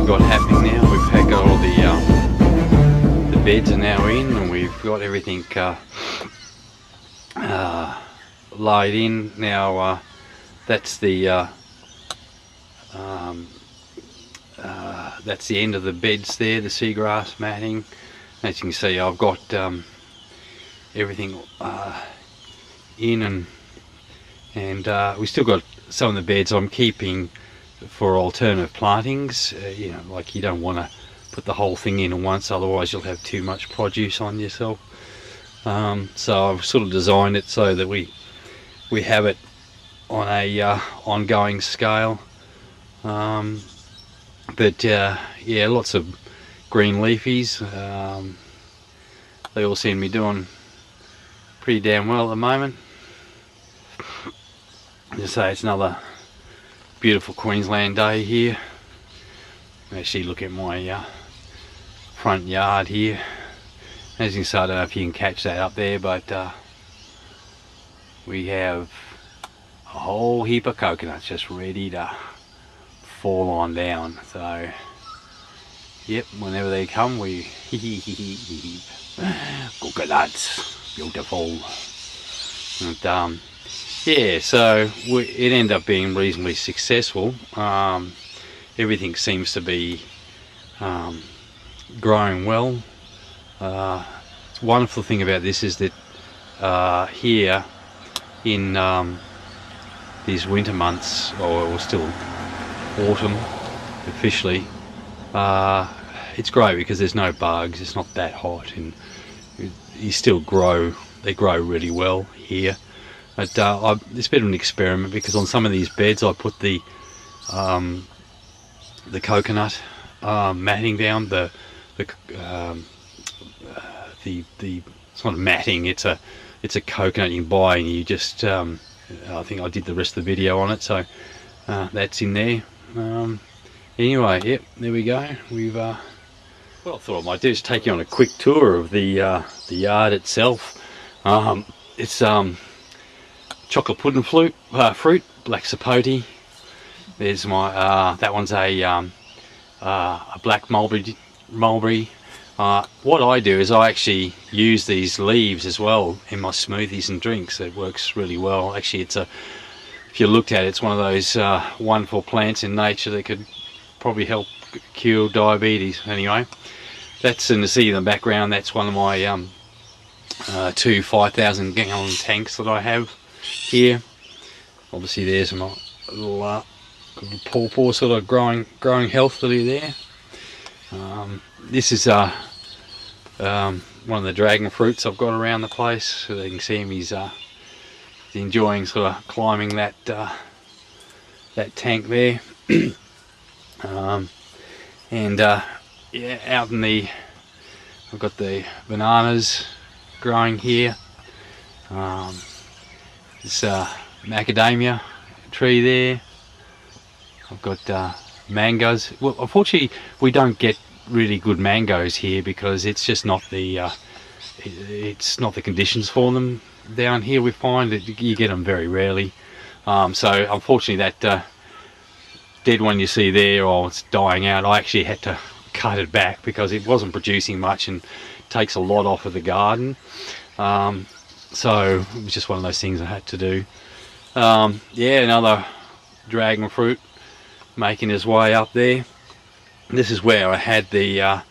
we've got happening now. We've got all the beds are now in, and we've got everything laid in now. That's the end of the beds there, the seagrass matting. As you can see, I've got everything in, and we still got some of the beds I'm keeping for alternative plantings. You know, like you don't want to put the whole thing in at once, otherwise you'll have too much produce on yourself. So I've sort of designed it so that we have it on a ongoing scale. But yeah, lots of green leafies. They all seem to be doing pretty damn well at the moment. Just say it's another beautiful Queensland day here. Actually look at my front yard here. As you can see, I don't know if you can catch that up there, but we have a whole heap of coconuts just ready to fall on down. So yep, whenever they come, we coconuts, beautiful. And yeah, so it ended up being reasonably successful. Everything seems to be growing well. The wonderful thing about this is that here in these winter months, or still autumn officially, it's great because there's no bugs, it's not that hot, and you still grow. They grow really well here. But it's a bit of an experiment, because on some of these beds I put the coconut matting down. It's not a matting. It's a coconut you can buy, and you just I think I did the rest of the video on it, so that's in there. Anyway, yep, there we go. We've what I thought I might do is take you on a quick tour of the yard itself. It's chocolate pudding fruit, black sapote. There's my that one's a black mulberry. What I do is I actually use these leaves as well in my smoothies and drinks. It works really well. Actually, if you looked at it, it's one of those wonderful plants in nature that could probably help cure diabetes. Anyway, that's in the sea in the background. That's one of my 2 5,000-gallon tanks that I have here. Obviously there's my little pawpaw sort of growing healthily there. This is one of the dragon fruits I've got around the place. So you can see him, he's enjoying sort of climbing that tank there. Yeah, out in I've got the bananas growing here. This macadamia tree there. I've got mangoes. Well, unfortunately we don't get really good mangoes here because it's just not the conditions for them down here. We find that you get them very rarely. So unfortunately that dead one you see there, or it's dying out, I actually had to cut it back because it wasn't producing much and takes a lot off of the garden. So it was just one of those things I had to do. Yeah, another dragon fruit making his way up there. This is where I had the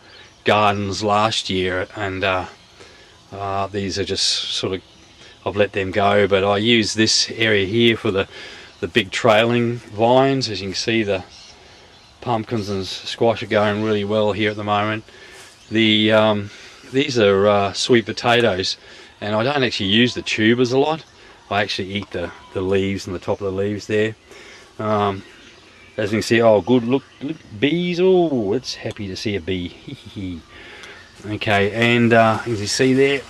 gardens last year, and these are just sort of, I've let them go, but I use this area here for the big trailing vines. As you can see, the pumpkins and squash are going really well here at the moment. These are sweet potatoes, and I don't actually use the tubers a lot. I actually eat the leaves and the top of the leaves there. As you can see, oh good, look bees. Oh, it's happy to see a bee. Okay, and as you see there,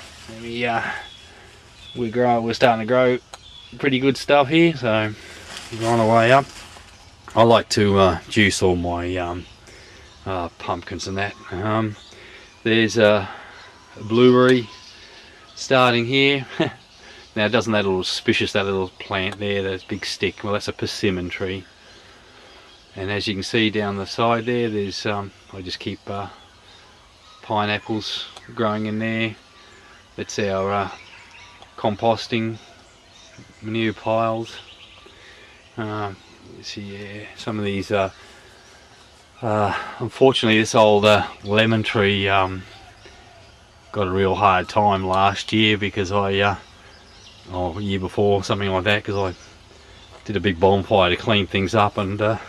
we're starting to grow pretty good stuff here, so we're on our way up. I like to juice all my pumpkins and that. There's a blueberry starting here. Now, doesn't that little suspicious, that little plant there, that big stick? Well, that's a persimmon tree. And as you can see down the side there, there's I just keep pineapples growing in there. That's our composting manure piles. See, yeah, some of these unfortunately this old lemon tree got a real hard time last year because I or year before, something like that, because I did a big bonfire to clean things up, and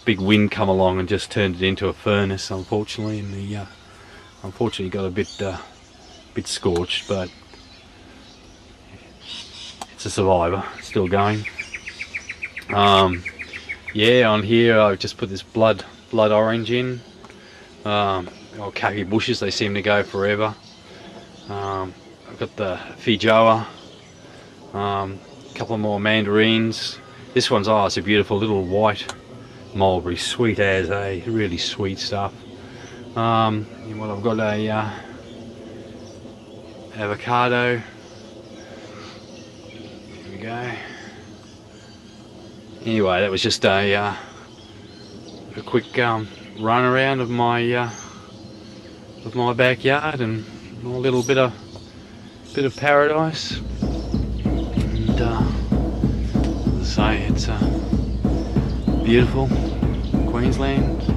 big wind come along and just turned it into a furnace, unfortunately, and the unfortunately got a bit scorched, but it's a survivor, still going. Yeah, on here I've just put this blood orange in. Or khaki bushes, they seem to go forever. I've got the feijoa, a couple more mandarins. This one's, oh, it's a beautiful little white mulberry, sweet as a, really sweet stuff. And what I've got, a avocado. There we go. Anyway, that was just a quick run around of my backyard and a little bit of paradise. And as I say, it's beautiful Queensland.